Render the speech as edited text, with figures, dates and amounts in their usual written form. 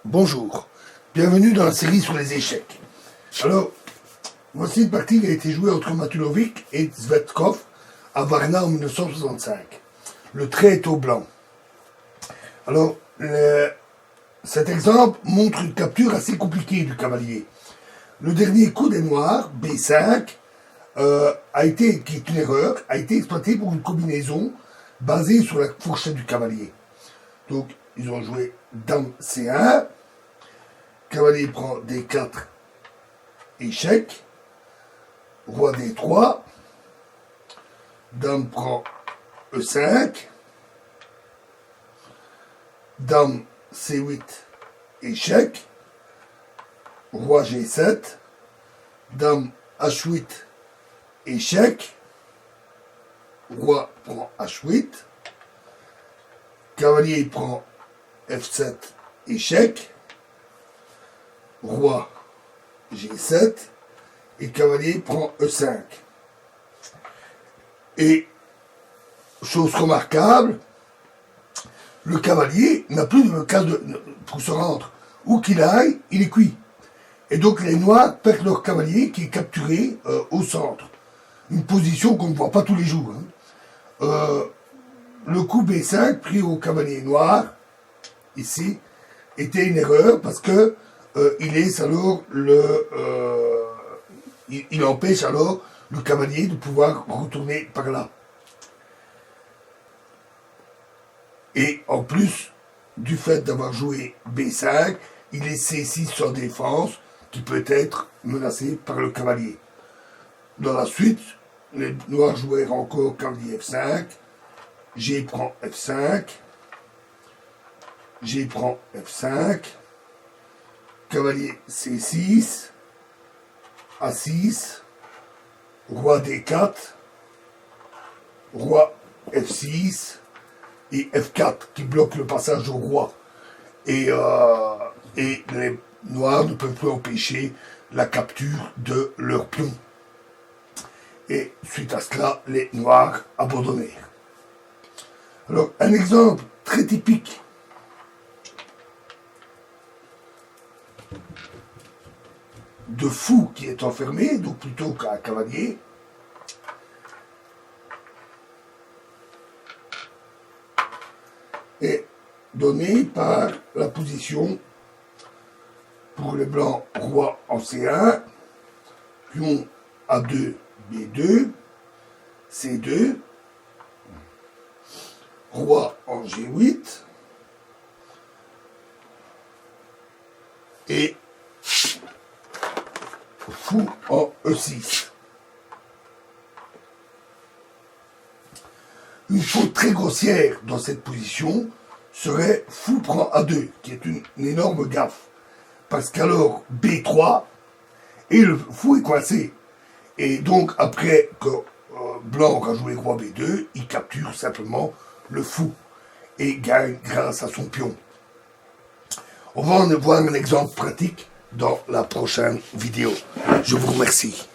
Bonjour, bienvenue dans la série sur les échecs. Alors, voici une partie qui a été jouée entre Matulovic et Zvetkov à Varna en 1965. Le trait est au blanc. Alors, cet exemple montre une capture assez compliquée du cavalier. Le dernier coup des noirs, B5, qui est une erreur, a été exploité pour une combinaison basée sur la fourchette du cavalier. Donc, ils ont joué Dame C1, cavalier prend D4, échec, roi D3, dame prend E5, dame C8, échec, roi G7, dame H8, échec, roi prend H8, cavalier prend F7, échec, roi G7, et cavalier prend E5. Et, chose remarquable, le cavalier n'a plus de case pour se rendre. Où qu'il aille, il est cuit. Et donc les noirs perdent leur cavalier qui est capturé au centre. Une position qu'on ne voit pas tous les jours. Le coup B5 pris au cavalier noir, ici, était une erreur parce que il empêche alors le cavalier de pouvoir retourner par là. Et en plus du fait d'avoir joué B5, il est C6 sans défense qui peut être menacé par le cavalier. Dans la suite, les noirs jouèrent encore cavalier F5, G prend F5, G prend F5, cavalier C6, A6, roi D4, roi F6 et F4 qui bloque le passage au roi. Et les noirs ne peuvent plus empêcher la capture de leur pion. Et suite à cela, les noirs abandonnèrent. Alors, un exemple très typique de fou qui est enfermé, donc plutôt qu'un cavalier, est donné par la position pour les blancs, roi en C1, pion A2, B2, C2, roi en G8, et fou en E6. Une faute très grossière dans cette position serait fou prend A2, qui est une énorme gaffe. Parce qu'alors B3, et le fou est coincé. Et donc après que blanc aura joué roi B2, il capture simplement le fou et gagne grâce à son pion. On va en voir un exemple pratique dans la prochaine vidéo. Je vous remercie.